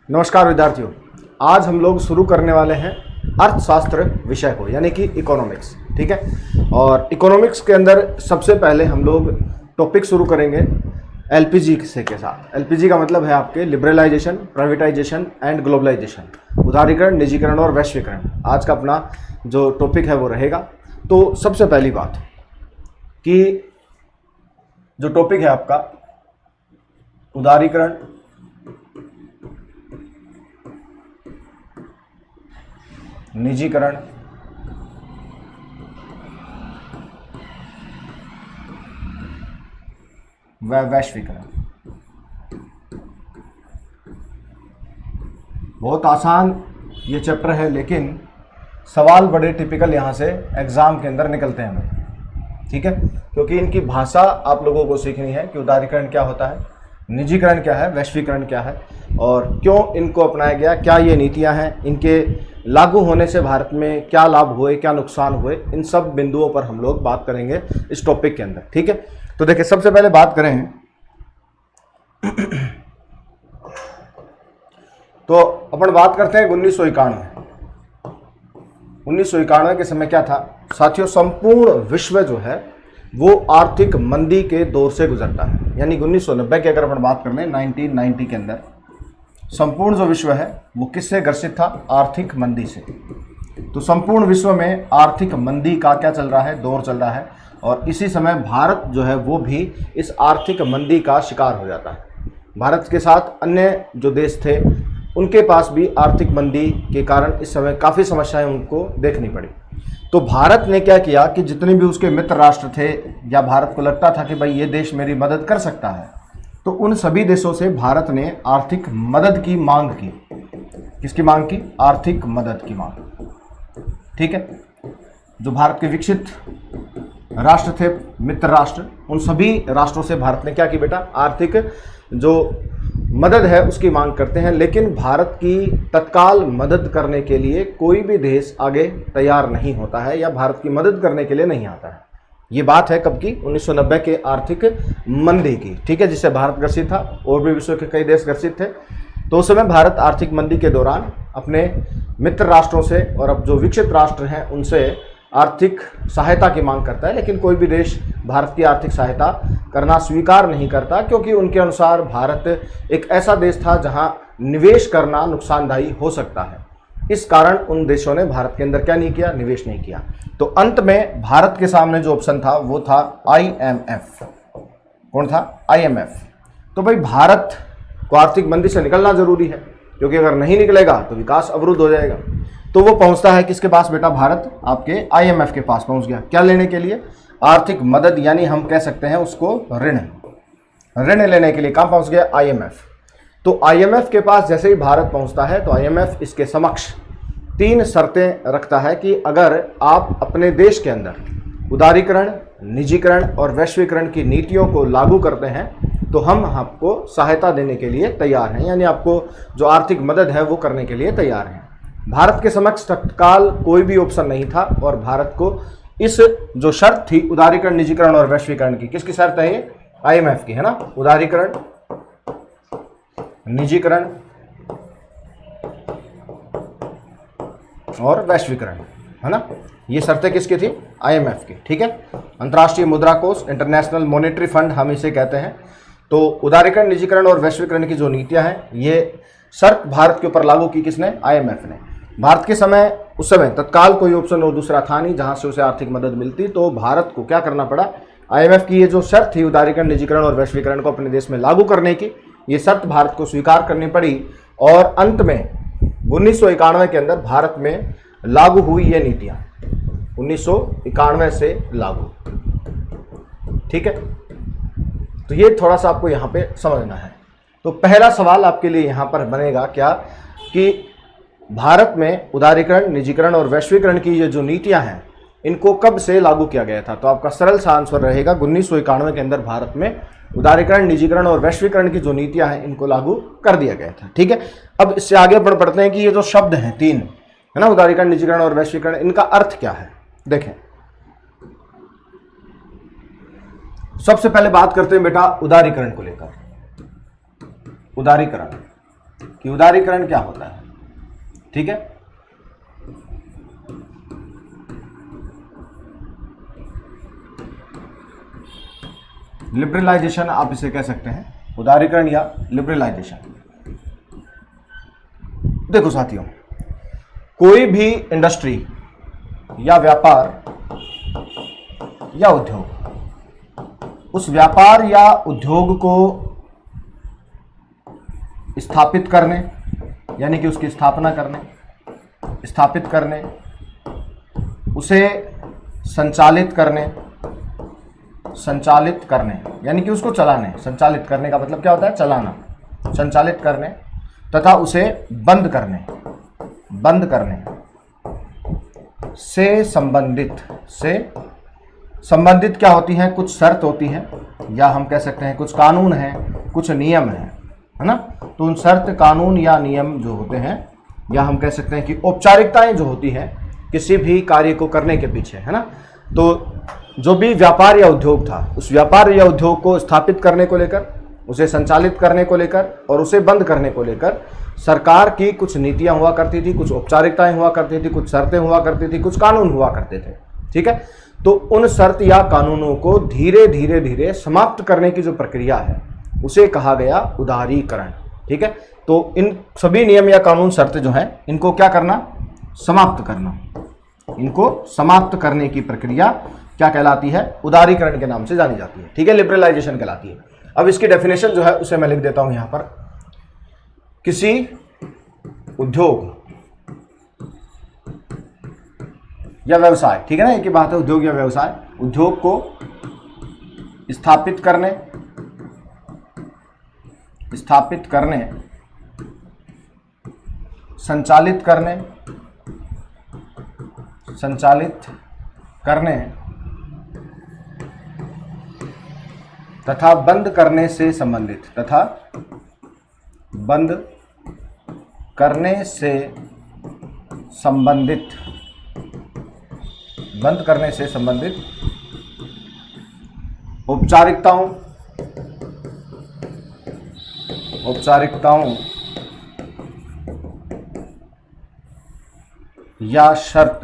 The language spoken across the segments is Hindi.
नमस्कार विद्यार्थियों, आज हम लोग शुरू करने वाले हैं अर्थशास्त्र विषय को, यानी कि इकोनॉमिक्स। ठीक है, और इकोनॉमिक्स के अंदर सबसे पहले हम लोग टॉपिक शुरू करेंगे एलपीजी से के साथ। एलपीजी का मतलब है आपके लिबरलाइजेशन, प्राइवेटाइजेशन एंड ग्लोबलाइजेशन, उदारीकरण, निजीकरण और वैश्वीकरण। आज का अपना जो टॉपिक है वो रहेगा। तो सबसे पहली बात कि जो टॉपिक है आपका उदारीकरण, निजीकरण व वैश्वीकरण। बहुत आसान ये चैप्टर है, लेकिन सवाल बड़े टिपिकल यहाँ से एग्जाम के अंदर निकलते हैं हमें। ठीक है, क्योंकि इनकी भाषा आप लोगों को सीखनी है कि उदारीकरण क्या होता है, निजीकरण क्या है, वैश्वीकरण क्या है और क्यों इनको अपनाया गया, क्या ये नीतियां हैं, इनके लागू होने से भारत में क्या लाभ हुए, क्या नुकसान हुए, इन सब बिंदुओं पर हम लोग बात करेंगे इस टॉपिक के अंदर। ठीक है, तो देखिए सबसे पहले बात करें तो अपन बात करते हैं 1991 के समय क्या था साथियों। संपूर्ण विश्व जो है वो आर्थिक मंदी के दौर से गुजरता है, यानी 1990 की अगर अपन बात कर लें, 1990 के अंदर संपूर्ण जो विश्व है वो किससे ग्रसित था, आर्थिक मंदी से। तो संपूर्ण विश्व में आर्थिक मंदी का क्या चल रहा है, दौर चल रहा है, और इसी समय भारत जो है वो भी इस आर्थिक मंदी का शिकार हो जाता है। भारत के साथ अन्य जो देश थे उनके पास भी आर्थिक मंदी के कारण इस समय काफ़ी समस्याएं उनको देखनी पड़ी। तो भारत ने क्या किया कि जितने भी उसके मित्र राष्ट्र थे या भारत को लगता था कि भाई ये देश मेरी मदद कर सकता है, तो उन सभी देशों से भारत ने आर्थिक मदद की मांग की। किसकी मांग की? आर्थिक मदद की मांग। ठीक है, जो भारत के विकसित राष्ट्र थे, मित्र राष्ट्र, उन सभी राष्ट्रों से भारत ने क्या की बेटा, आर्थिक जो मदद है उसकी मांग करते हैं। लेकिन भारत की तत्काल मदद करने के लिए कोई भी देश आगे तैयार नहीं होता है या भारत की मदद करने के लिए नहीं आता है। ये बात है कब की? 1990 के आर्थिक मंदी की। ठीक है, जिससे भारत ग्रसित था और भी विश्व के कई देश ग्रसित थे। तो उस समय भारत आर्थिक मंदी के दौरान अपने मित्र राष्ट्रों से और अब जो विकसित राष्ट्र हैं उनसे आर्थिक सहायता की मांग करता है, लेकिन कोई भी देश भारत की आर्थिक सहायता करना स्वीकार नहीं करता, क्योंकि उनके अनुसार भारत एक ऐसा देश था जहां निवेश करना नुकसानदायी हो सकता है। इस कारण उन देशों ने भारत के अंदर क्या नहीं किया, निवेश नहीं किया। तो अंत में भारत के सामने जो ऑप्शन था वो था IMF। कौन था? IMF। तो भाई भारत को आर्थिक मंदी से निकलना जरूरी है, क्योंकि अगर नहीं निकलेगा तो विकास अवरुद्ध हो जाएगा। तो वो पहुंचता है किसके पास बेटा? भारत आपके IMF के पास पहुंच गया। क्या लेने के लिए? आर्थिक मदद, यानी हम कह सकते हैं उसको ऋण लेने के लिए। कहां पहुंच गया? IMF। तो IMF के पास जैसे ही भारत पहुंचता है तो IMF इसके समक्ष 3 शर्तें रखता है कि अगर आप अपने देश के अंदर उदारीकरण, निजीकरण और वैश्वीकरण की नीतियों को लागू करते हैं तो हम आपको सहायता देने के लिए तैयार हैं, यानी आपको जो आर्थिक मदद है वो करने के लिए तैयार हैं। भारत के समक्ष तत्काल कोई भी ऑप्शन नहीं था और भारत को इस जो शर्त थी उदारीकरण, निजीकरण और वैश्वीकरण की, किसकी शर्त है ये? IMF की, है ना। उदारीकरण, निजीकरण और वैश्वीकरण, है ना। ये शर्तें किसकी थी? IMF की। ठीक है, अंतर्राष्ट्रीय मुद्रा कोष, इंटरनेशनल मॉनेटरी फंड हम इसे कहते हैं। तो उदारीकरण, निजीकरण और वैश्वीकरण की जो नीतियां हैं ये शर्त भारत के ऊपर लागू की किसने? IMF ने। भारत के समय उस समय तत्काल कोई ऑप्शन और दूसरा था नहीं जहां से उसे आर्थिक मदद मिलती, तो भारत को क्या करना पड़ा? IMF की ये जो शर्त थी उदारीकरण, निजीकरण और वैश्वीकरण को अपने देश में लागू करने की, ये शर्त भारत को स्वीकार करनी पड़ी और अंत में 1991 के अंदर भारत में लागू हुई ये नीतियां, 1991 से लागू। ठीक है, तो ये थोड़ा सा आपको यहां पे समझना है। तो पहला सवाल आपके लिए यहां पर बनेगा क्या कि भारत में उदारीकरण, निजीकरण और वैश्वीकरण की ये जो नीतियां हैं इनको कब से लागू किया गया था? तो आपका सरल सा आंसर रहेगा 1991 के अंदर भारत में उदारीकरण, निजीकरण और वैश्वीकरण की जो नीतियां हैं इनको लागू कर दिया गया था। ठीक है, अब इससे आगे बढ़ते हैं कि ये जो शब्द हैं 3, है ना, उदारीकरण, निजीकरण और वैश्वीकरण, इनका अर्थ क्या है? देखें, सबसे पहले बात करते हैं बेटा उदारीकरण को लेकर। उदारीकरण कि उदारीकरण क्या होता है। ठीक है, लिबरलाइजेशन आप इसे कह सकते हैं, उदारीकरण या लिबरलाइजेशन। देखो साथियों, कोई भी इंडस्ट्री या व्यापार या उद्योग, उस व्यापार या उद्योग को स्थापित करने, यानी कि उसकी स्थापना करने, स्थापित करने, उसे संचालित करने, संचालित करने यानी कि उसको चलाने, संचालित करने का मतलब क्या होता है, चलाना, संचालित करने, तथा उसे बंद करने, बंद करने से संबंधित क्या होती हैं, कुछ शर्त होती हैं, या हम कह सकते हैं कुछ कानून हैं, कुछ नियम हैं, है ना। तो उन शर्त, कानून या नियम जो होते हैं, या हम कह सकते हैं कि औपचारिकताएं जो होती हैं किसी भी कार्य को करने के पीछे, है ना। तो जो भी व्यापार या उद्योग था, उस व्यापार या उद्योग को स्थापित करने को लेकर, उसे संचालित करने को लेकर और उसे बंद करने को लेकर सरकार की कुछ नीतियां हुआ करती थी, कुछ औपचारिकताएं हुआ करती थी, कुछ शर्तें हुआ करती थी, कुछ कानून हुआ करते थे। ठीक है, तो उन शर्त या कानूनों को धीरे धीरे धीरे समाप्त करने की जो प्रक्रिया है उसे कहा गया उदारीकरण। ठीक है, तो इन सभी नियम या कानून, शर्तें जो हैं, इनको क्या करना, समाप्त करना, इनको समाप्त करने की प्रक्रिया क्या कहलाती है, उदारीकरण के नाम से जानी जाती है। ठीक है, लिबरलाइजेशन कहलाती है। अब इसकी डेफिनेशन जो है उसे मैं लिख देता हूं यहां पर। किसी उद्योग या व्यवसाय, ठीक है ना, एक ही बात है, उद्योग या व्यवसाय, उद्योग को स्थापित करने, संचालित करने तथा बंद करने से संबंधित, औपचारिकताओं या शर्त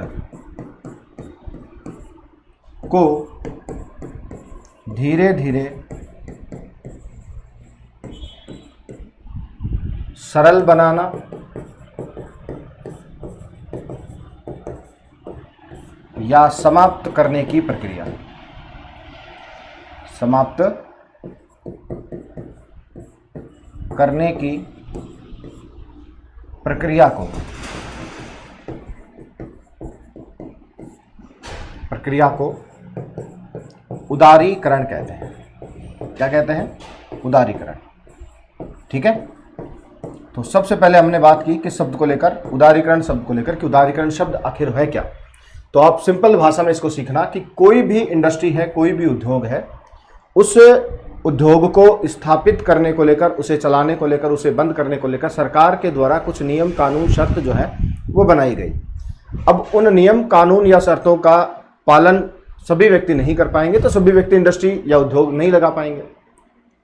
को धीरे धीरे सरल बनाना, या समाप्त करने की प्रक्रिया, समाप्त करने की प्रक्रिया को उदारीकरण कहते हैं। क्या कहते हैं, उदारीकरण। ठीक है, तो सबसे पहले हमने बात की किस शब्द को लेकर, उदारीकरण शब्द को लेकर, कि उदारीकरण शब्द आखिर है क्या। तो आप सिंपल भाषा में इसको सीखना कि कोई भी इंडस्ट्री है, कोई भी उद्योग है, उस उद्योग को स्थापित करने को लेकर, उसे चलाने को लेकर, उसे बंद करने को लेकर सरकार के द्वारा कुछ नियम, कानून, शर्त जो है वो बनाई गई। अब उन नियम, कानून या शर्तों का पालन सभी व्यक्ति नहीं कर पाएंगे, तो सभी व्यक्ति इंडस्ट्री या उद्योग नहीं लगा पाएंगे।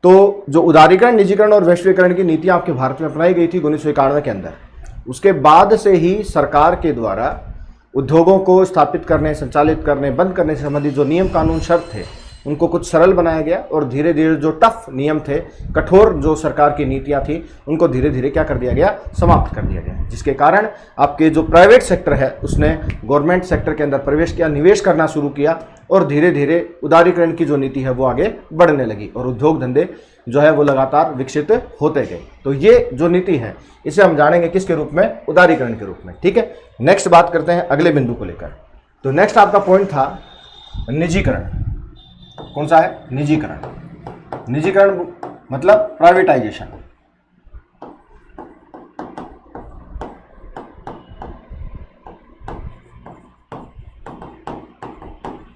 तो जो उदारीकरण, निजीकरण और वैश्वीकरण की नीतियां आपके भारत में अपनाई गई थी 1991 के अंदर, उसके बाद से ही सरकार के द्वारा उद्योगों को स्थापित करने, संचालित करने, बंद करने से संबंधित जो नियम, कानून, शर्त थे, उनको कुछ सरल बनाया गया, और धीरे धीरे जो टफ नियम थे, कठोर जो सरकार की नीतियां थी, उनको धीरे धीरे क्या कर दिया गया, समाप्त कर दिया गया, जिसके कारण आपके जो प्राइवेट सेक्टर है उसने गवर्नमेंट सेक्टर के अंदर प्रवेश किया, निवेश करना शुरू किया, और धीरे धीरे उदारीकरण की जो नीति है वो आगे बढ़ने लगी, और उद्योग धंधे जो है वो लगातार विकसित होते गए। तो ये जो नीति है इसे हम जानेंगे किसके रूप में, उदारीकरण के रूप में। ठीक है, नेक्स्ट बात करते हैं अगले बिंदु को लेकर। तो नेक्स्ट आपका पॉइंट था निजीकरण। कौन सा है, निजीकरण। निजीकरण मतलब प्राइवेटाइजेशन।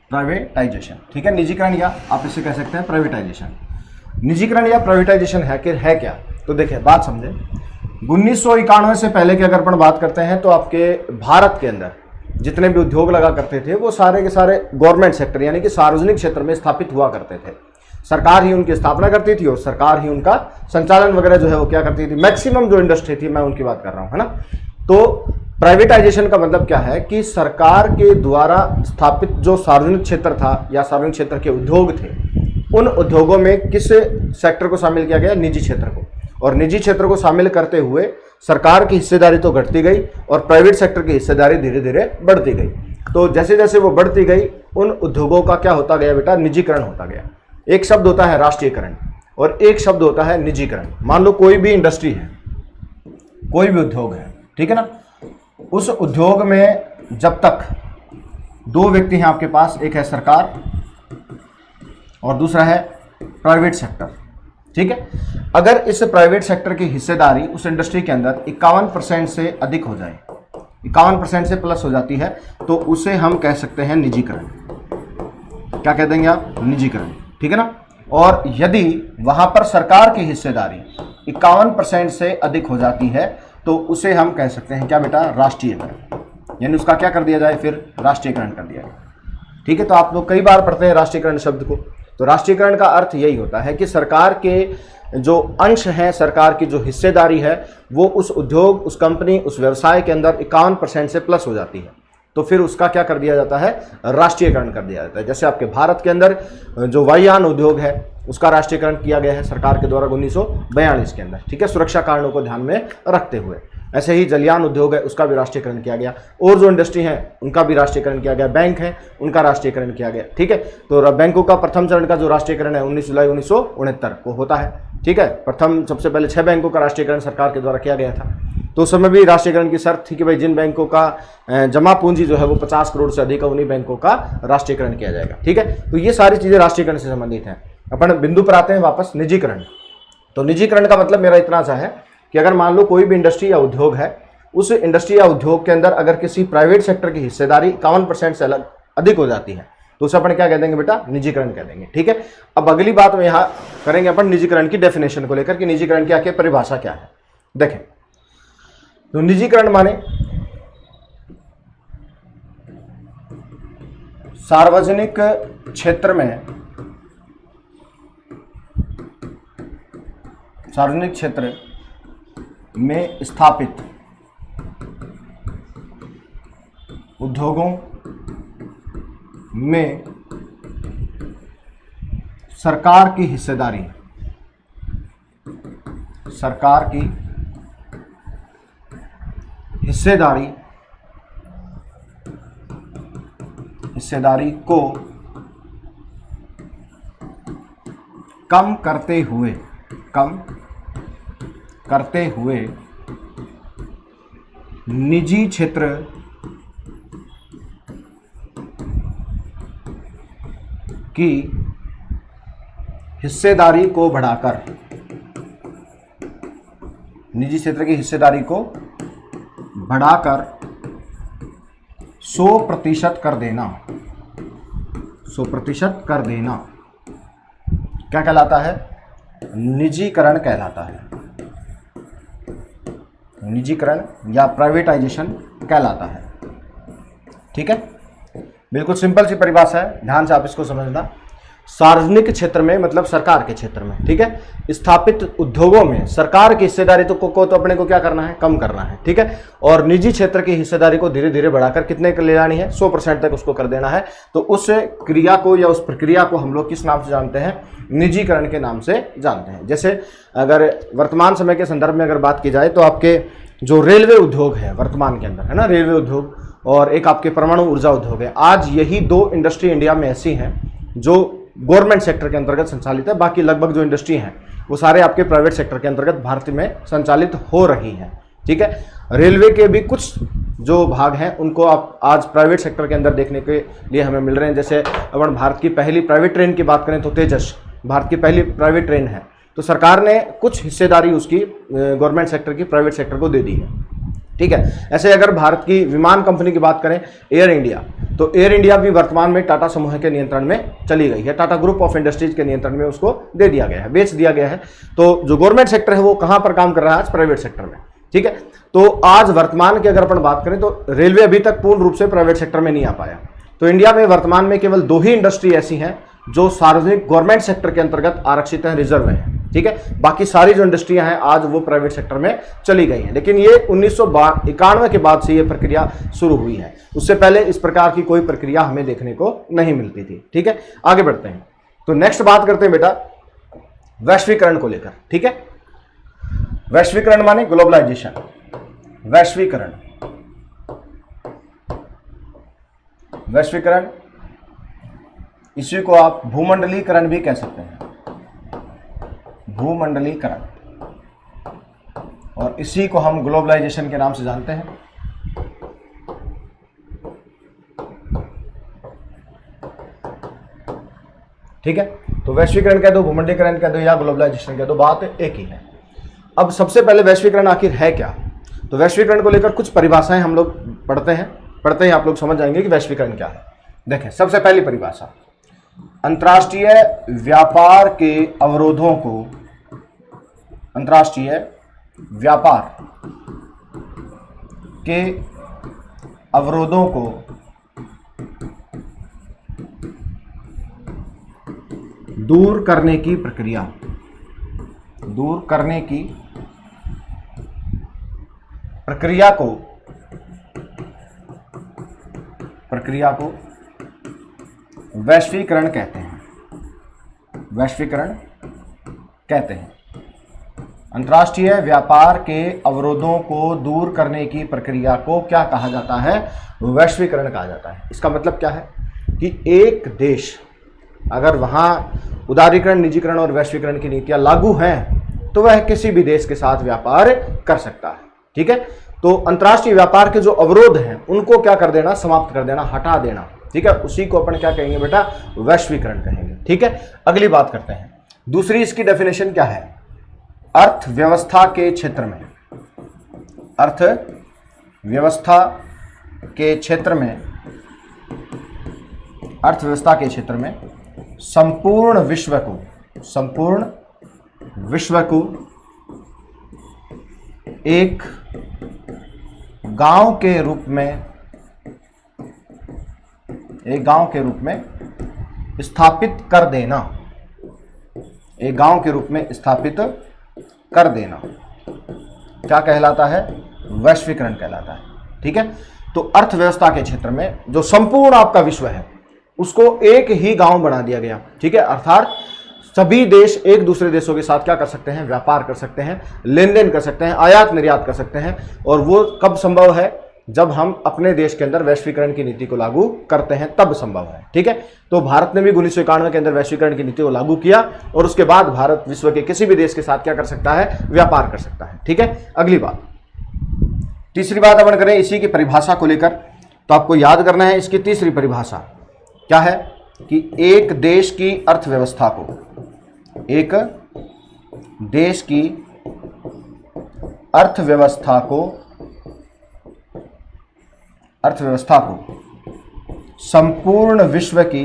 प्राइवेटाइजेशन, ठीक है, निजीकरण या आप इसे कह सकते हैं प्राइवेटाइजेशन। निजीकरण या प्राइवेटाइजेशन है क्या, तो देखिए बात समझे। 1991 से पहले की अगर अपन बात करते हैं तो आपके भारत के अंदर जितने भी उद्योग लगा करते थे वो सारे के सारे गवर्नमेंट सेक्टर यानी कि सार्वजनिक क्षेत्र में स्थापित हुआ करते थे। सरकार ही उनकी स्थापना करती थी और सरकार ही उनका संचालन वगैरह जो है वो क्या करती थी। मैक्सिमम जो इंडस्ट्री थी मैं उनकी बात कर रहा हूं, है ना। तो प्राइवेटाइजेशन का मतलब क्या है कि सरकार के द्वारा स्थापित जो सार्वजनिक क्षेत्र था या सार्वजनिक क्षेत्र के उद्योग थे, उन उद्योगों में किस सेक्टर को शामिल किया गया? निजी क्षेत्र को। और निजी क्षेत्र को शामिल करते हुए सरकार की हिस्सेदारी तो घटती गई और प्राइवेट सेक्टर की हिस्सेदारी धीरे धीरे बढ़ती गई। तो जैसे जैसे वो बढ़ती गई उन उद्योगों का क्या होता गया बेटा? निजीकरण होता गया। एक शब्द होता है राष्ट्रीयकरण और एक शब्द होता है निजीकरण। मान लो कोई भी इंडस्ट्री है, कोई भी उद्योग है, ठीक है ना, उस उद्योग में जब तक दो व्यक्ति हैं आपके पास, एक है सरकार और दूसरा है प्राइवेट सेक्टर, ठीक है। अगर इस प्राइवेट सेक्टर की हिस्सेदारी उस इंडस्ट्री के अंदर 51% से अधिक हो जाए, 51% से प्लस हो जाती है, तो उसे हम कह सकते हैं निजीकरण। क्या कह देंगे आप? निजीकरण, ठीक है ना। और यदि वहां पर सरकार की हिस्सेदारी 51% से अधिक हो जाती है तो उसे हम कह सकते हैं क्या बेटा? राष्ट्रीयकरण। यानी उसका क्या कर दिया जाए? फिर राष्ट्रीयकरण कर दिया जाए, ठीक है। तो आप लोग कई बार पढ़ते हैं राष्ट्रीयकरण शब्द को। तो राष्ट्रीयकरण का अर्थ यही होता है कि सरकार के जो अंश हैं, सरकार की जो हिस्सेदारी है, वो उस उद्योग, उस कंपनी, उस व्यवसाय के अंदर 51% से प्लस हो जाती है, तो फिर उसका क्या कर दिया जाता है? राष्ट्रीयकरण कर दिया जाता है। जैसे आपके भारत के अंदर जो वायुयान उद्योग है उसका राष्ट्रीयकरण किया गया है सरकार के द्वारा 1942 के अंदर, ठीक है, सुरक्षा कारणों को ध्यान में रखते हुए। ऐसे ही जलयान उद्योग है उसका भी राष्ट्रीयकरण किया गया, और जो इंडस्ट्री है उनका भी राष्ट्रीयकरण किया गया, बैंक है उनका राष्ट्रीयकरण किया गया, ठीक है। तो बैंकों का प्रथम चरण का जो राष्ट्रीयकरण है 19 जुलाई 1969 को होता है, ठीक है। प्रथम सबसे पहले 6 बैंकों का राष्ट्रीयकरण सरकार के द्वारा किया गया था। तो उस समय भी राष्ट्रीयकरण की शर्त थी कि भाई जिन बैंकों का जमा पूंजी जो है वो 50 करोड़ से अधिक है, उन्हीं बैंकों का राष्ट्रीयकरण किया जाएगा, ठीक है। तो ये सारी चीजें राष्ट्रीयकरण से संबंधित हैं। अपन बिंदु पर आते हैं वापस, निजीकरण। तो निजीकरण का मतलब मेरा इतना सा है कि अगर मान लो कोई भी इंडस्ट्री या उद्योग है, उस इंडस्ट्री या उद्योग के अंदर अगर किसी प्राइवेट सेक्टर की हिस्सेदारी 51% से अधिक हो जाती है तो उसे अपन क्या कह देंगे बेटा? निजीकरण कह देंगे, ठीक है। अब अगली बात में यहाँ करेंगे अपन निजीकरण की डेफिनेशन को लेकर कि निजीकरण की आखिर परिभाषा क्या है। देखें, तो निजीकरण माने सार्वजनिक क्षेत्र में, सार्वजनिक क्षेत्र में स्थापित उद्योगों में सरकार की हिस्सेदारी, सरकार की हिस्सेदारी को कम करते हुए निजी क्षेत्र की हिस्सेदारी को बढ़ाकर, निजी क्षेत्र की हिस्सेदारी को बढ़ाकर 100% कर देना, 100% कर देना क्या कहलाता है? निजीकरण कहलाता है। निजीकरण या प्राइवेटाइजेशन कहलाता है, ठीक है। बिल्कुल सिंपल सी परिभाषा है, ध्यान से आप इसको समझना। सार्वजनिक क्षेत्र में मतलब सरकार के क्षेत्र में, ठीक है, स्थापित उद्योगों में सरकार की हिस्सेदारी तो अपने को क्या करना है? कम करना है, ठीक है। और निजी क्षेत्र की हिस्सेदारी को धीरे धीरे बढ़ाकर कितने ले जानी है? 100% तक उसको कर देना है। तो उस क्रिया को या उस प्रक्रिया को हम लोग किस नाम से जानते हैं? निजीकरण के नाम से जानते हैं। जैसे अगर वर्तमान समय के संदर्भ में अगर बात की जाए तो आपके जो रेलवे उद्योग है वर्तमान के अंदर, है ना, रेलवे उद्योग, और एक आपके परमाणु ऊर्जा उद्योग है। आज यही 2 इंडस्ट्री इंडिया में ऐसी हैं जो गवर्नमेंट सेक्टर के अंतर्गत संचालित है। बाकी लगभग जो इंडस्ट्री हैं वो सारे आपके प्राइवेट सेक्टर के अंतर्गत भारत में संचालित हो रही हैं, ठीक है। रेलवे के भी कुछ जो भाग हैं उनको आप आज प्राइवेट सेक्टर के अंदर देखने के लिए हमें मिल रहे हैं। जैसे अपन भारत की पहली प्राइवेट ट्रेन की बात करें तो तेजस भारत की पहली प्राइवेट ट्रेन है, तो सरकार ने कुछ हिस्सेदारी उसकी गवर्नमेंट सेक्टर की प्राइवेट सेक्टर को दे दी है, ठीक है। ऐसे अगर भारत की विमान कंपनी की बात करें एयर इंडिया, तो एयर इंडिया भी वर्तमान में टाटा समूह के नियंत्रण में चली गई है, टाटा ग्रुप ऑफ इंडस्ट्रीज के नियंत्रण में उसको दे दिया गया है, बेच दिया गया है। तो जो गवर्नमेंट सेक्टर है वो कहां पर काम कर रहा है? आज प्राइवेट सेक्टर में, ठीक है। तो आज वर्तमान की अगर अपन बात करें तो रेलवे अभी तक पूर्ण रूप से प्राइवेट सेक्टर में नहीं आ पाया। तो इंडिया में वर्तमान में केवल 2 ही इंडस्ट्री ऐसी हैं जो सार्वजनिक गवर्नमेंट सेक्टर के अंतर्गत आरक्षित हैं, रिजर्व हैं। ठीक है, बाकी सारी जो इंडस्ट्रियां हैं आज वो प्राइवेट सेक्टर में चली गई हैं, लेकिन ये 1991 के बाद से ये प्रक्रिया शुरू हुई है। उससे पहले इस प्रकार की कोई प्रक्रिया हमें देखने को नहीं मिलती थी। ठीक है, आगे बढ़ते हैं। तो नेक्स्ट बात करते हैं बेटा वैश्वीकरण को लेकर। ठीक है, वैश्वीकरण माने ग्लोबलाइजेशन, वैश्वीकरण, वैश्वीकरण, इसी को आप भूमंडलीकरण भी कह सकते हैं, भूमंडलीकरण, और इसी को हम ग्लोबलाइजेशन के नाम से जानते हैं। ठीक है, तो वैश्वीकरण कह दो, भूमंडलीकरण कह दो या ग्लोबलाइजेशन कह दो, बात एक ही है। अब सबसे पहले वैश्वीकरण आखिर है क्या? तो वैश्वीकरण को लेकर कुछ परिभाषाएं हम लोग पढ़ते हैं, आप लोग समझ जाएंगे कि वैश्वीकरण क्या है। देखें, सबसे पहली परिभाषा, अंतर्राष्ट्रीय व्यापार के अवरोधों को, अंतर्राष्ट्रीय व्यापार के अवरोधों को दूर करने की प्रक्रिया, दूर करने की प्रक्रिया को वैश्वीकरण कहते हैं, वैश्वीकरण कहते हैं। अंतर्राष्ट्रीय व्यापार के अवरोधों को दूर करने की प्रक्रिया को क्या कहा जाता है? वैश्वीकरण कहा जाता है। इसका मतलब क्या है कि एक देश अगर वहां उदारीकरण, निजीकरण और वैश्वीकरण की नीतियां लागू हैं तो वह किसी भी देश के साथ व्यापार कर सकता है। ठीक है, तो अंतर्राष्ट्रीय व्यापार के जो अवरोध हैं उनको क्या कर देना? समाप्त कर देना, हटा देना। ठीक है, उसी को अपन क्या कहेंगे बेटा? वैश्वीकरण कहेंगे। ठीक है, अगली बात करते हैं। दूसरी इसकी डेफिनेशन क्या है? अर्थव्यवस्था के क्षेत्र में, अर्थव्यवस्था के क्षेत्र में, अर्थव्यवस्था के क्षेत्र में संपूर्ण विश्व को एक गांव के रूप में स्थापित कर देना, एक गांव के रूप में स्थापित कर देना क्या कहलाता है? वैश्वीकरण कहलाता है। ठीक है, तो अर्थव्यवस्था के क्षेत्र में जो संपूर्ण आपका विश्व है उसको एक ही गांव बना दिया गया। ठीक है, अर्थात सभी देश एक दूसरे देशों के साथ क्या कर सकते हैं? व्यापार कर सकते हैं, लेन देन कर सकते हैं, आयात निर्यात कर सकते हैं। और वो कब संभव है? जब हम अपने देश के अंदर वैश्वीकरण की नीति को लागू करते हैं, तब संभव है। ठीक है, तो भारत ने भी 1991 के अंदर वैश्वीकरण की नीति को लागू किया और उसके बाद भारत विश्व के किसी भी देश के साथ क्या कर सकता है? व्यापार कर सकता है। ठीक है, अगली बात, तीसरी बात अपन करें इसी की परिभाषा को लेकर, तो आपको याद करना है इसकी तीसरी परिभाषा क्या है कि एक देश की अर्थव्यवस्था को, एक देश की अर्थव्यवस्था को संपूर्ण विश्व की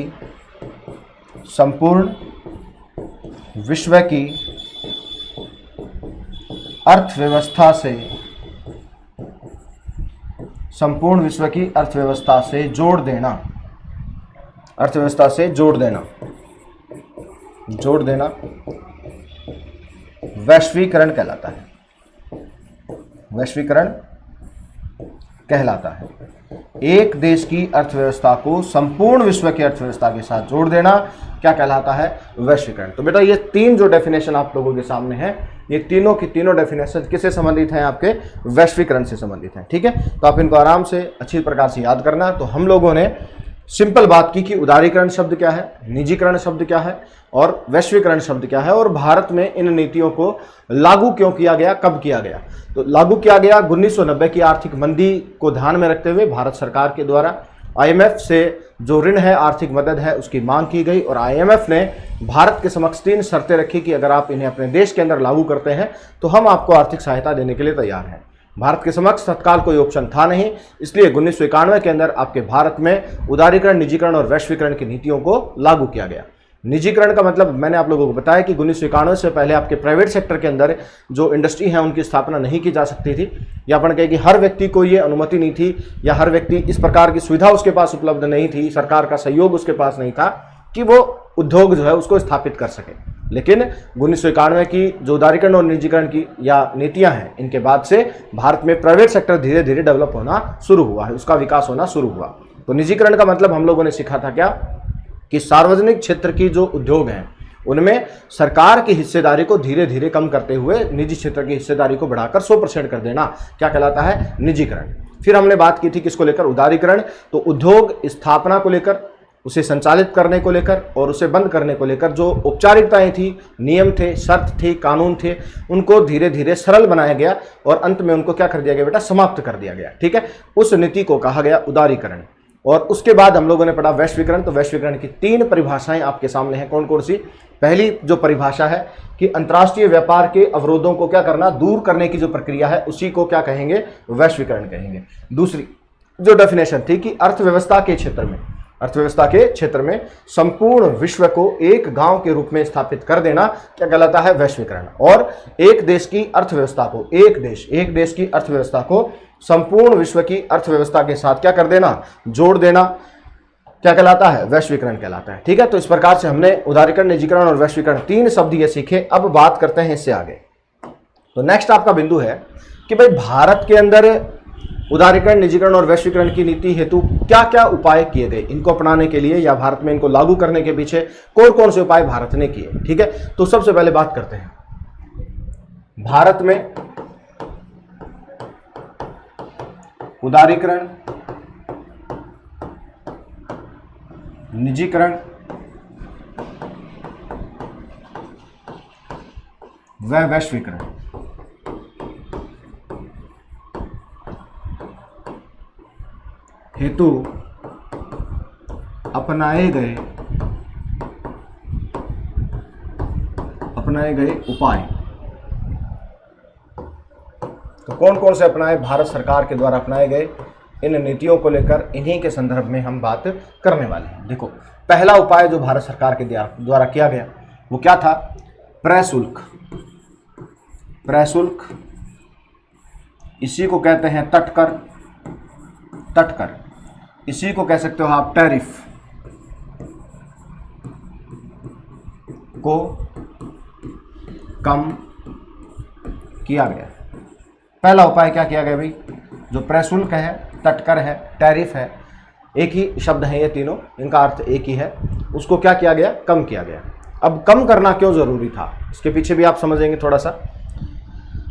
अर्थव्यवस्था से जोड़ देना, अर्थव्यवस्था से जोड़ देना वैश्वीकरण कहलाता है, वैश्वीकरण कहलाता है। एक देश की अर्थव्यवस्था को संपूर्ण विश्व की अर्थव्यवस्था के साथ जोड़ देना क्या कहलाता है? वैश्वीकरण। तो बेटा ये तीन जो डेफिनेशन आप लोगों के सामने है, ये तीनों की तीनों डेफिनेशन किससे संबंधित हैं? आपके वैश्वीकरण से संबंधित हैं। ठीक है, तो आप इनको आराम से अच्छी प्रकार से याद करना। तो हम लोगों ने सिंपल बात की कि उदारीकरण शब्द क्या है, निजीकरण शब्द क्या है और वैश्वीकरण शब्द क्या है, और भारत में इन नीतियों को लागू क्यों किया गया, कब किया गया। तो लागू किया गया 1990 की आर्थिक मंदी को ध्यान में रखते हुए भारत सरकार के द्वारा IMF से जो ऋण है, आर्थिक मदद है, उसकी मांग की गई और IMF ने भारत के समक्ष 3 शर्तें रखी कि अगर आप इन्हें अपने देश के अंदर लागू करते हैं तो हम आपको आर्थिक सहायता देने के लिए तैयार हैं। भारत के समक्ष तत्काल कोई ऑप्शन था नहीं, इसलिए 1991 के अंदर आपके भारत में उदारीकरण, निजीकरण और वैश्वीकरण की नीतियों को लागू किया गया। निजीकरण का मतलब मैंने आप लोगों को बताया कि 1991 से पहले आपके प्राइवेट सेक्टर के अंदर जो इंडस्ट्री है उनकी स्थापना नहीं की जा सकती थी, या अपन कहें कि हर व्यक्ति को ये अनुमति नहीं थी, या हर व्यक्ति इस प्रकार की सुविधा उसके पास उपलब्ध नहीं थी, सरकार का सहयोग उसके पास नहीं था कि वो उद्योग जो है उसको स्थापित कर सके। लेकिन 1991 की जो उदारीकरण और निजीकरण की या नीतियां हैं, इनके बाद से भारत में प्राइवेट सेक्टर धीरे धीरे डेवलप होना शुरू हुआ है, उसका विकास होना शुरू हुआ। तो निजीकरण का मतलब हम लोगों ने सीखा था क्या, कि सार्वजनिक क्षेत्र की जो उद्योग हैं उनमें सरकार की हिस्सेदारी को धीरे धीरे कम करते हुए निजी क्षेत्र की हिस्सेदारी को बढ़ाकर 100% कर देना क्या कहलाता है, निजीकरण। फिर हमने बात की थी किसको लेकर, उदारीकरण। तो उद्योग स्थापना को लेकर, उसे संचालित करने को लेकर और उसे बंद करने को लेकर जो औपचारिकताएं थी, नियम थे, शर्त थी, कानून थे, उनको धीरे धीरे सरल बनाया गया और अंत में उनको क्या कर दिया गया बेटा, समाप्त कर दिया गया। ठीक है, उस नीति को कहा गया उदारीकरण। और उसके बाद हम लोगों ने पढ़ा वैश्वीकरण। तो वैश्वीकरण की 3 परिभाषाएं आपके सामने हैं। कौन कौन सी? पहली जो परिभाषा है कि अंतर्राष्ट्रीय व्यापार के अवरोधों को क्या करना, दूर करने की जो प्रक्रिया है उसी को क्या कहेंगे, वैश्वीकरण कहेंगे। दूसरी जो डेफिनेशन थी कि अर्थव्यवस्था के क्षेत्र में संपूर्ण विश्व को एक गांव के रूप में स्थापित कर देना क्या कहलाता है, वैश्वीकरण। और एक देश की अर्थव्यवस्था को, एक देश की अर्थव्यवस्था को संपूर्ण विश्व की अर्थव्यवस्था के साथ क्या कर देना, जोड़ देना, क्या कहलाता है, वैश्वीकरण कहलाता है। ठीक है, तो इस प्रकार से हमने उदारीकरण, निजीकरण और वैश्वीकरण 3 शब्द ये सीखे। अब बात करते हैं इससे आगे। तो नेक्स्ट आपका बिंदु है कि भाई भारत के अंदर उदारीकरण, निजीकरण और वैश्वीकरण की नीति हेतु क्या क्या उपाय किए गए, इनको अपनाने के लिए या भारत में इनको लागू करने के पीछे कौन कौन से उपाय भारत ने किए। ठीक है, तो सबसे पहले बात करते हैं भारत में उदारीकरण, निजीकरण व वैश्वीकरण हेतु अपनाए गए उपाय। तो कौन कौन से अपनाए, भारत सरकार के द्वारा अपनाए गए इन नीतियों को लेकर, इन्हीं के संदर्भ में हम बात करने वाले हैं। देखो, पहला उपाय जो भारत सरकार के द्वारा किया गया वो क्या था, प्रशुल्क। इसी को कहते हैं तटकर, इसी को कह सकते हो आप टैरिफ को कम किया गया। पहला उपाय क्या किया गया भाई, जो प्रशुल्क है, तटकर है, टैरिफ है, एक ही शब्द है ये तीनों, इनका अर्थ एक ही है, उसको क्या किया गया, कम किया गया। अब कम करना क्यों जरूरी था, इसके पीछे भी आप समझेंगे थोड़ा सा।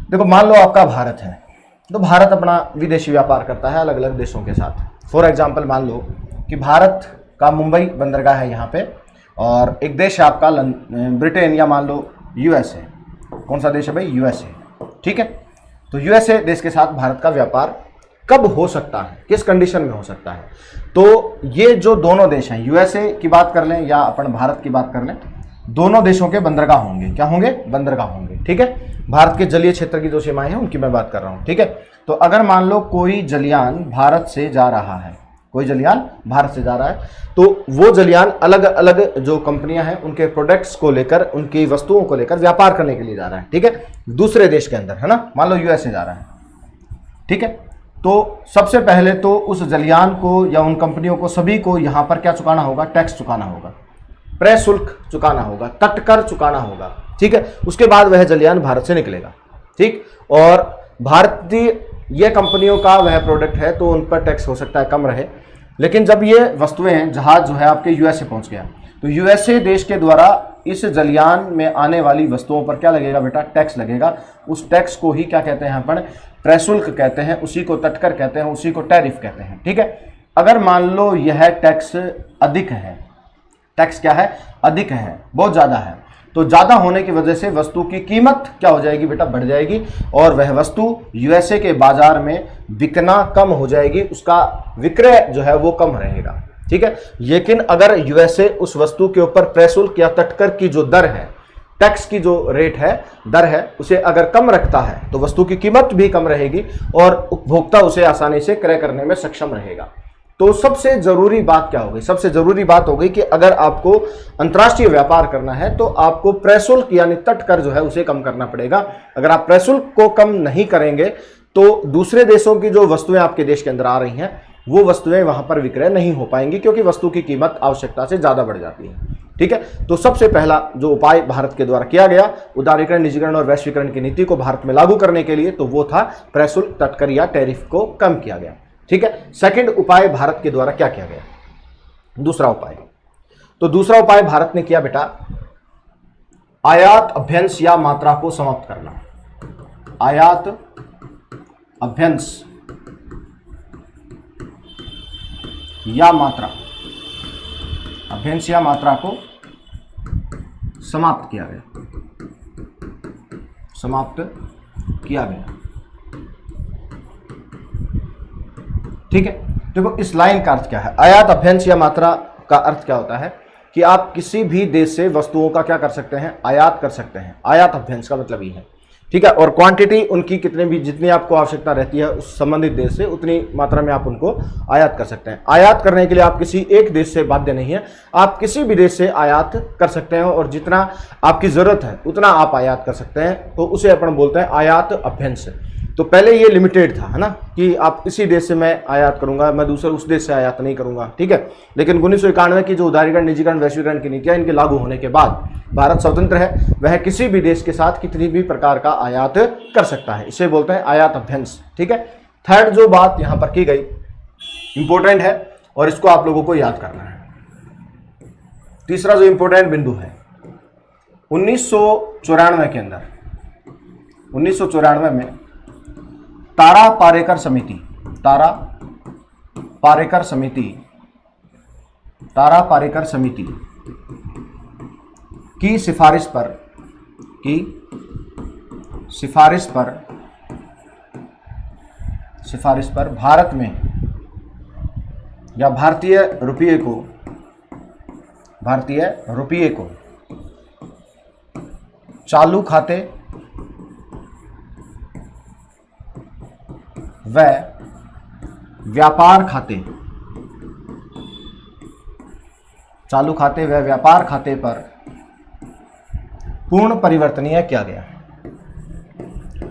देखो, मान लो आपका भारत है, तो भारत अपना विदेशी व्यापार करता है अलग अलग देशों के साथ। फॉर एग्जाम्पल मान लो कि भारत का मुंबई बंदरगाह है यहाँ पे, और एक देश है आपका ब्रिटेन या मान लो यूएसए। कौन सा देश है भाई, यूएसए। ठीक है, तो यूएसए देश के साथ भारत का व्यापार कब हो सकता है, किस कंडीशन में हो सकता है। तो ये जो दोनों देश हैं, यूएसए की बात कर लें या अपन भारत की बात कर लें, दोनों देशों के बंदरगाह होंगे। क्या होंगे, बंदरगाह होंगे। ठीक है, भारत के जलीय क्षेत्र की जो सीमाएं हैं उनकी मैं बात कर रहा हूं। ठीक है, तो अगर मान लो कोई जलयान भारत से जा रहा है, तो वो जलयान अलग अलग जो कंपनियां हैं उनके प्रोडक्ट्स को लेकर, उनकी वस्तुओं को लेकर व्यापार करने के लिए जा रहा है। ठीक है, दूसरे देश के अंदर, है ना, मान लो यूएसए जा रहा है। ठीक है, तो सबसे पहले तो उस जलयान को या उन कंपनियों को सभी को यहां पर क्या चुकाना होगा, टैक्स चुकाना होगा, प्रशुल्क चुकाना होगा, तटकर चुकाना होगा। ठीक है, उसके बाद वह जलयान भारत से निकलेगा। ठीक, और भारतीय ये कंपनियों का वह प्रोडक्ट है तो उन पर टैक्स हो सकता है कम रहे। लेकिन जब ये वस्तुएं हैं, जहाज जो है आपके यूएसए पहुंच गया, तो यूएसए देश के द्वारा इस जलयान में आने वाली वस्तुओं पर क्या लगेगा बेटा, टैक्स लगेगा। उस टैक्स को ही क्या कहते हैं अपन, प्रशुल्क कहते हैं, उसी को तटकर कहते हैं, उसी को टैरिफ कहते हैं। ठीक है, अगर मान लो यह टैक्स अधिक है, टैक्स क्या है, अधिक है, बहुत ज़्यादा है, तो ज़्यादा होने की वजह से वस्तु की कीमत क्या हो जाएगी बेटा, बढ़ जाएगी, और वह वस्तु यूएसए के बाजार में बिकना कम हो जाएगी, उसका विक्रय जो है वो कम रहेगा। ठीक है, लेकिन अगर यूएसए उस वस्तु के ऊपर प्रशुल्क या तटकर की जो दर है, टैक्स की जो रेट है, दर है, उसे अगर कम रखता है तो वस्तु की कीमत भी कम रहेगी और उपभोक्ता उसे आसानी से क्रय करने में सक्षम रहेगा। तो सबसे जरूरी बात क्या हो गई, सबसे जरूरी बात हो गई कि अगर आपको अंतर्राष्ट्रीय व्यापार करना है तो आपको प्रशुल्क यानी तटकर जो है उसे कम करना पड़ेगा। अगर आप प्रशुल्क को कम नहीं करेंगे तो दूसरे देशों की जो वस्तुएं आपके देश के अंदर आ रही हैं वो वस्तुएं वहां पर विक्रय नहीं हो पाएंगी, क्योंकि वस्तु की कीमत आवश्यकता से ज्यादा बढ़ जाती है। ठीक है, तो सबसे पहला जो उपाय भारत के द्वारा किया गया उदारीकरण, निजीकरण और वैश्वीकरण की नीति को भारत में लागू करने के लिए, तो वो था प्रशुल्क तटकर या टैरिफ को कम किया गया। ठीक है, सेकंड उपाय भारत के द्वारा क्या किया गया, दूसरा उपाय, तो दूसरा उपाय भारत ने किया बेटा आयात अभ्यंश या मात्रा को समाप्त करना। आयात अभ्यंश या मात्रा, अभ्यंश या मात्रा को समाप्त किया गया, समाप्त किया गया। ठीक है, देखो इस लाइन का अर्थ क्या है, आयात अभ्यंश या मात्रा का अर्थ क्या होता है कि आप किसी भी देश से वस्तुओं का क्या कर सकते हैं, आयात कर सकते हैं। आयात अभ्यंश का मतलब ये है। ठीक है, और क्वांटिटी उनकी जितनी आपको आवश्यकता रहती है उस संबंधित देश से, उतनी मात्रा में आप उनको आयात कर सकते हैं। आयात करने के लिए आप किसी एक देश से बाध्य नहीं है, आप किसी भी देश से आयात कर सकते हैं और जितना आपकी जरूरत है उतना आप आयात कर सकते हैं, तो उसे अपन बोलते हैं आयात अभ्यंश। तो पहले ये लिमिटेड था, है ना, कि आप इसी देश से मैं आयात करूंगा, मैं दूसरे उस देश से आयात नहीं करूंगा। ठीक है, लेकिन 1991 की जो उदारीकरण, निजीकरण, वैश्वीकरण की नीतियां इनके लागू होने के बाद भारत स्वतंत्र है, वह किसी भी देश के साथ कितनी भी प्रकार का आयात कर सकता है, इसे बोलते हैं आयात अभ्यंश। ठीक है, थर्ड जो बात यहां पर की गई इंपॉर्टेंट है और इसको आप लोगों को याद करना है। तीसरा जो इंपॉर्टेंट बिंदु है, 1994 के अंदर, 1994 में तारा पारेकर समिति, तारा पारेकर समिति, तारा पारेकर समिति की सिफारिश पर भारत में या भारतीय रुपये को चालू खाते व व्यापार खाते, चालू खाते व व्यापार खाते पर पूर्ण परिवर्तनीय किया गया,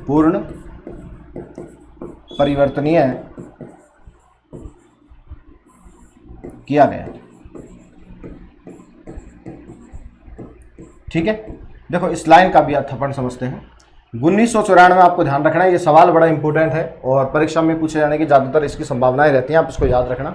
पूर्ण परिवर्तनीय किया गया। ठीक है, देखो इस लाइन का भी अर्थ अपन समझते हैं। 1994 में आपको ध्यान रखना है, ये सवाल बड़ा इंपॉर्टेंट है और परीक्षा में पूछे जाने की ज्यादातर इसकी संभावनाएं रहती हैं, आप इसको याद रखना।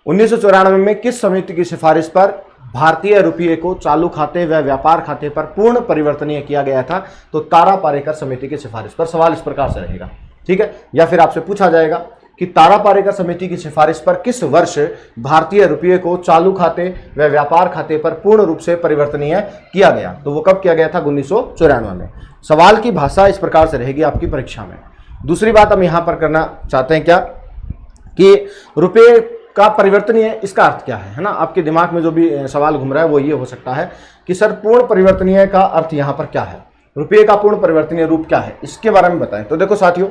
1994 में किस समिति की सिफारिश पर भारतीय रुपये को चालू खाते व व्यापार खाते पर पूर्ण परिवर्तनीय किया गया था? तो तारा पारेकर समिति की सिफारिश पर। सवाल इस प्रकार से रहेगा, ठीक है, या फिर आपसे पूछा जाएगा कि तारा पारेकर समिति की सिफारिश पर किस वर्ष भारतीय रुपये को चालू खाते व व्यापार खाते पर पूर्ण रूप से परिवर्तनीय किया गया? तो वो कब किया गया था? 1994 में। सवाल की भाषा इस प्रकार से रहेगी आपकी परीक्षा में। दूसरी बात हम यहां पर करना चाहते हैं क्या, कि रुपये का परिवर्तनीय, इसका अर्थ क्या है ना? आपके दिमाग में जो भी सवाल घूम रहा है वो ये हो सकता है कि सर पूर्ण परिवर्तनीय का अर्थ यहां पर क्या है, रुपये का पूर्ण परिवर्तनीय रूप क्या है, इसके बारे में बताएं। तो देखो साथियों,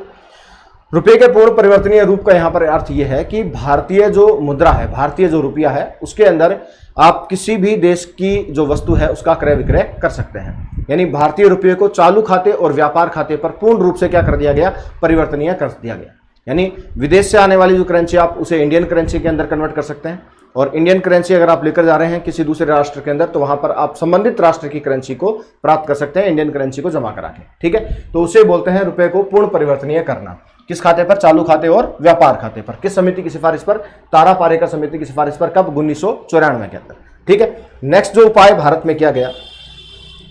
रुपये के पूर्ण परिवर्तनीय रूप का यहां पर अर्थ यह है कि भारतीय जो मुद्रा है, भारतीय जो रुपया है, उसके अंदर आप किसी भी देश की जो वस्तु है उसका क्रय विक्रय कर सकते हैं। यानी भारतीय रुपये को चालू खाते और व्यापार खाते पर पूर्ण रूप से क्या कर दिया गया? परिवर्तनीय कर दिया गया। यानी विदेश से आने वाली जो करेंसी आप उसे इंडियन करेंसी के अंदर कन्वर्ट कर सकते हैं, और इंडियन करेंसी अगर आप लेकर जा रहे हैं किसी दूसरे राष्ट्र के अंदर, तो वहां पर आप संबंधित राष्ट्र की करेंसी को प्राप्त कर सकते हैं, इंडियन करेंसी को जमा करा के। ठीक है, तो उसे बोलते हैं रुपये को पूर्ण परिवर्तनीय करना। किस खाते पर? चालू खाते और व्यापार खाते पर। किस समिति की सिफारिश पर? तारा पारेकर समिति की सिफारिश पर। कब? 1994 के अंदर। ठीक है, नेक्स्ट जो उपाय भारत में किया गया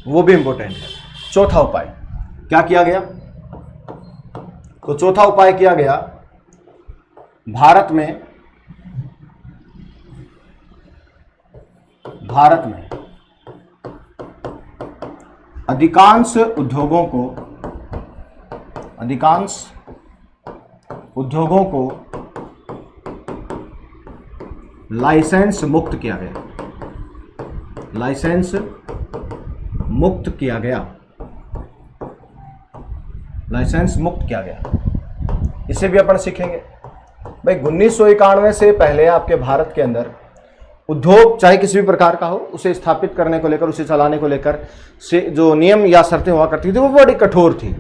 वो भी इंपॉर्टेंट है। चौथा उपाय क्या किया गया? तो चौथा उपाय किया गया, भारत में अधिकांश उद्योगों को लाइसेंस मुक्त किया गया। लाइसेंस मुक्त किया गया। लाइसेंस मुक्त किया गया, इसे भी अपन सीखेंगे। भाई 1991 से पहले आपके भारत के अंदर उद्योग चाहे किसी भी प्रकार का हो, उसे स्थापित करने को लेकर, उसे चलाने को लेकर से जो नियम या शर्तें हुआ करती थी वो बड़ी कठोर थी,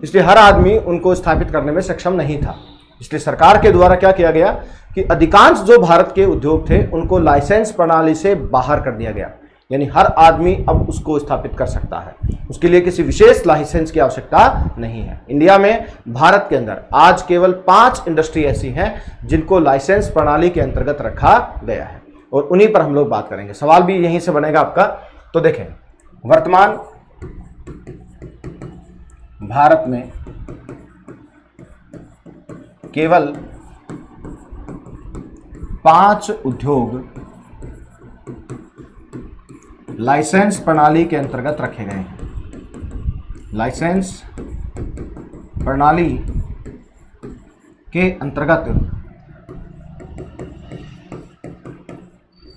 इसलिए हर आदमी उनको स्थापित करने में सक्षम नहीं था। इसलिए सरकार के द्वारा क्या किया गया कि अधिकांश जो भारत के उद्योग थे उनको लाइसेंस प्रणाली से बाहर कर दिया गया, यानी हर आदमी अब उसको स्थापित कर सकता है, उसके लिए किसी विशेष लाइसेंस की आवश्यकता नहीं है। इंडिया में, भारत के अंदर आज केवल 5 इंडस्ट्री ऐसी हैं जिनको लाइसेंस प्रणाली के अंतर्गत रखा गया है, और उन्हीं पर हम लोग बात करेंगे। सवाल भी यहीं से बनेगा आपका। तो देखें, वर्तमान भारत में केवल 5 उद्योग लाइसेंस प्रणाली के अंतर्गत रखे गए हैं। लाइसेंस प्रणाली के अंतर्गत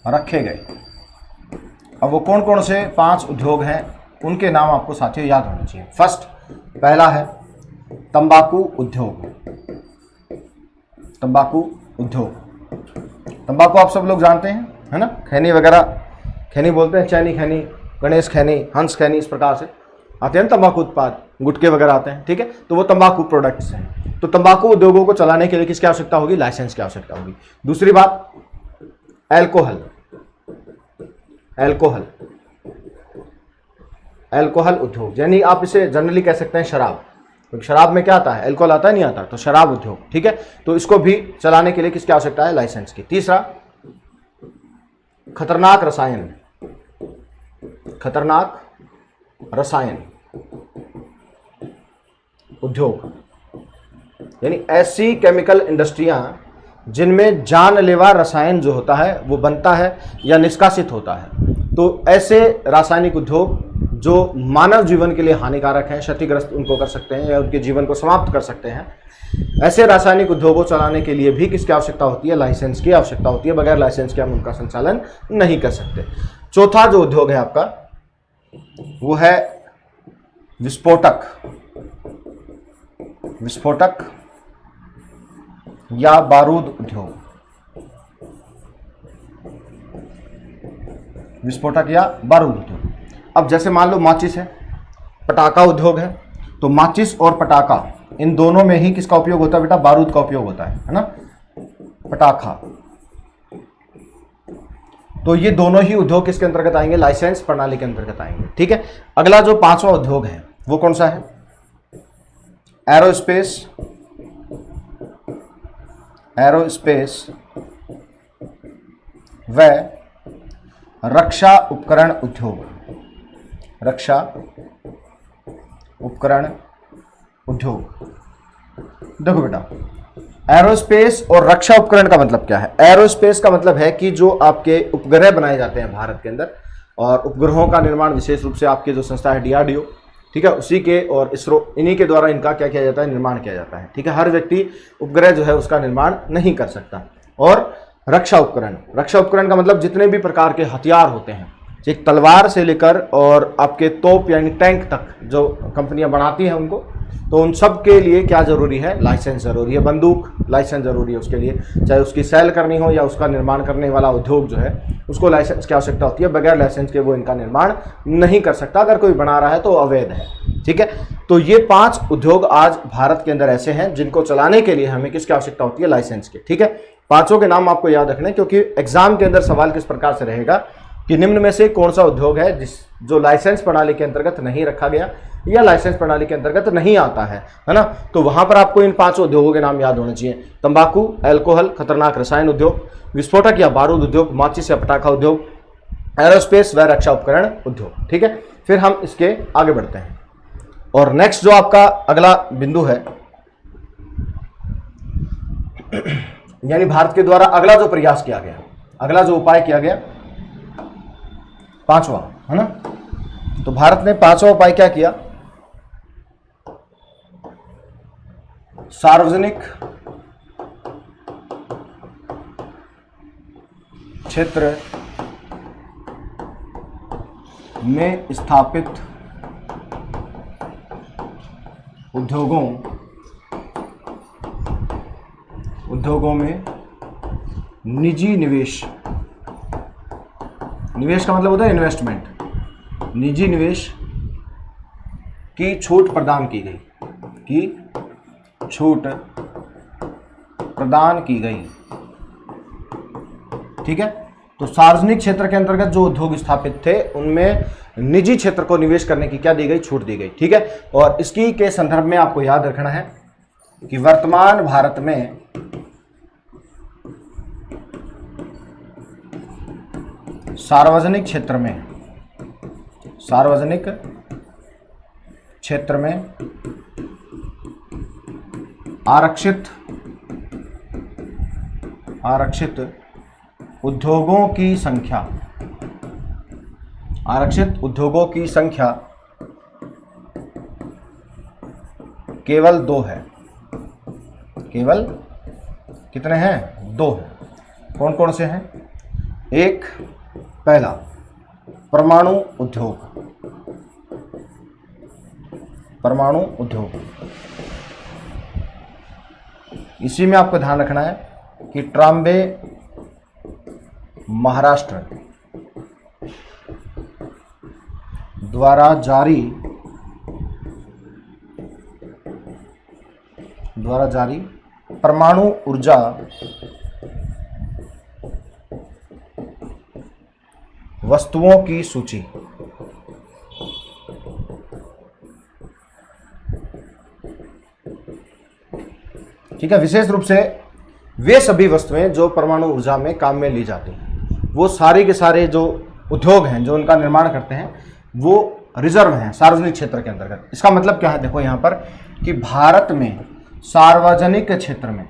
रखे गए। अब वो कौन कौन से 5 उद्योग हैं, उनके नाम आपको साथियों याद होने चाहिए। फर्स्ट, पहला है तंबाकू उद्योग। तंबाकू उद्योग, तंबाकू आप सब लोग जानते हैं, है ना, खैनी वगैरह, खैनी बोलते हैं, चैनी खैनी, गणेश खैनी, हंस खैनी, इस प्रकार से आते हैं तंबाकू उत्पाद, गुटके वगैरह आते हैं, ठीक है। तो वो तंबाकू प्रोडक्ट्स हैं। तो तंबाकू उद्योगों को चलाने के लिए किसकी आवश्यकता होगी? लाइसेंस की आवश्यकता होगी। दूसरी बात, एल्कोहल। एल्कोहल, एल्कोहल उद्योग, यानी आप इसे जनरली कह सकते हैं शराब, क्योंकि शराब में क्या आता है? एल्कोहल आता है, नहीं आता? तो शराब उद्योग, ठीक है। तो इसको भी चलाने के लिए किसकी आवश्यकता है? लाइसेंस की। तीसरा, खतरनाक रसायन। खतरनाक रसायन उद्योग, यानी ऐसी केमिकल इंडस्ट्रियां जिनमें जानलेवा रसायन जो होता है वो बनता है या निष्कासित होता है। तो ऐसे रासायनिक उद्योग जो मानव जीवन के लिए हानिकारक हैं, क्षतिग्रस्त उनको कर सकते हैं या उनके जीवन को समाप्त कर सकते हैं, ऐसे रासायनिक उद्योगों को चलाने के लिए भी किसकी आवश्यकता होती है? लाइसेंस की आवश्यकता होती है। बगैर लाइसेंस के हम उनका संचालन नहीं कर सकते। चौथा जो उद्योग है आपका, वो है विस्फोटक। विस्फोटक या बारूद उद्योग। विस्फोटक या बारूद उद्योग। अब जैसे मान लो माचिस है, पटाखा उद्योग है, तो माचिस और पटाखा इन दोनों में ही किसका उपयोग होता है बेटा? बारूद का उपयोग होता है ना, पटाखा। तो ये दोनों ही उद्योग किसके अंतर्गत आएंगे? लाइसेंस प्रणाली के अंतर्गत आएंगे, ठीक है। अगला जो 5वां उद्योग है वो कौन सा है? एरोस्पेस। एरोस्पेस व रक्षा उपकरण उद्योग। रक्षा उपकरण उद्योग। देखो बेटा, एरोस्पेस और रक्षा उपकरण का मतलब क्या है? एरोस्पेस का मतलब है कि जो आपके उपग्रह बनाए जाते हैं भारत के अंदर, और उपग्रहों का निर्माण विशेष रूप से आपके जो संस्था है DRDO, ठीक है, उसी के और इसरो, इन्हीं के द्वारा इनका क्या किया जाता है? निर्माण किया जाता है, ठीक है। हर व्यक्ति उपग्रह जो है उसका निर्माण नहीं कर सकता। और रक्षा उपकरण, रक्षा उपकरण का मतलब जितने भी प्रकार के हथियार होते हैं, एक तलवार से लेकर और आपके तोप यानी टैंक तक जो कंपनियां बनाती हैं उनको, तो उन सब के लिए क्या जरूरी है? लाइसेंस जरूरी है। बंदूक, लाइसेंस जरूरी है उसके लिए, चाहे उसकी सेल करनी हो या उसका निर्माण करने वाला उद्योग जो है उसको लाइसेंस की आवश्यकता होती है। बगैर लाइसेंस के वो इनका निर्माण नहीं कर सकता। अगर कोई बना रहा है तो अवैध है, ठीक है। तो ये 5 उद्योग आज भारत के अंदर ऐसे हैं जिनको चलाने के लिए हमें किसकी आवश्यकता होती है? लाइसेंस की, ठीक है। 5 के नाम आपको याद रखने, क्योंकि एग्जाम के अंदर सवाल किस प्रकार से रहेगा कि निम्न में से कौन सा उद्योग है जो लाइसेंस प्रणाली के अंतर्गत नहीं रखा गया या लाइसेंस प्रणाली के अंतर्गत नहीं आता है ना। तो वहां पर आपको इन 5 उद्योगों के नाम याद होने चाहिए। तंबाकू, एल्कोहल, खतरनाक रसायन उद्योग, विस्फोटक या बारूद उद्योग, माचिस या पटाखा उद्योग, एरोस्पेस व रक्षा उपकरण उद्योग, ठीक है। फिर हम इसके आगे बढ़ते हैं और नेक्स्ट जो आपका अगला बिंदु है, यानी भारत के द्वारा अगला जो प्रयास किया गया, अगला जो उपाय किया गया, 5वां, है ना। तो भारत ने 5वां उपाय क्या किया? सार्वजनिक क्षेत्र में स्थापित उद्योगों में निजी निवेश, निवेश का मतलब होता है इन्वेस्टमेंट, निजी निवेश की छूट प्रदान की गई, की छूट प्रदान की गई। ठीक है, तो सार्वजनिक क्षेत्र के अंतर्गत जो उद्योग स्थापित थे उनमें निजी क्षेत्र को निवेश करने की क्या दी गई, छूट दी गई। ठीक है, और इसकी के संदर्भ में आपको याद रखना है कि वर्तमान भारत में सार्वजनिक क्षेत्र में आरक्षित उद्योगों की संख्या केवल 2 है। केवल कितने हैं, 2 हैं। कौन कौन से हैं? एक, पहला परमाणु उद्योग। इसी में आपको ध्यान रखना है कि ट्राम्बे महाराष्ट्र द्वारा जारी परमाणु ऊर्जा वस्तुओं की सूची। ठीक है, विशेष रूप से वे सभी वस्तुएं जो परमाणु ऊर्जा में काम में ली जाती हैं, वो सारे के सारे जो उद्योग हैं जो उनका निर्माण करते हैं वो रिजर्व हैं सार्वजनिक क्षेत्र के अंतर्गत। इसका मतलब क्या है, देखो यहाँ पर कि भारत में सार्वजनिक क्षेत्र में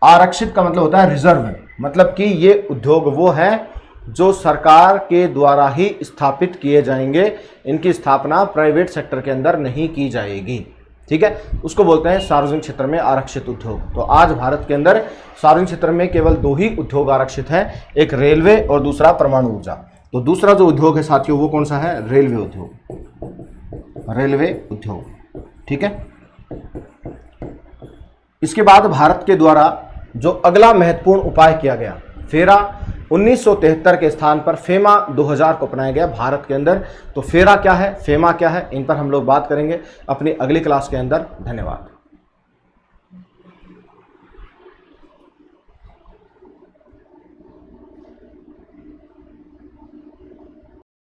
आरक्षित का मतलब होता है रिजर्व, मतलब कि ये उद्योग वो हैं जो सरकार के द्वारा ही स्थापित किए जाएंगे, इनकी स्थापना प्राइवेट सेक्टर के अंदर नहीं की जाएगी। ठीक है, उसको बोलते हैं सार्वजनिक क्षेत्र में आरक्षित उद्योग। तो आज भारत के अंदर सार्वजनिक क्षेत्र में केवल 2 ही उद्योग आरक्षित हैं, एक रेलवे और दूसरा परमाणु ऊर्जा। तो दूसरा जो उद्योग है साथियों वो कौन सा है, रेलवे उद्योग। ठीक है, इसके बाद भारत के द्वारा जो अगला महत्वपूर्ण उपाय किया गया, फेरा 1973 के स्थान पर फेमा 2000 को अपनाया गया भारत के अंदर। तो फेरा क्या है, फेमा क्या है, इन पर हम लोग बात करेंगे अपनी अगली क्लास के अंदर। धन्यवाद।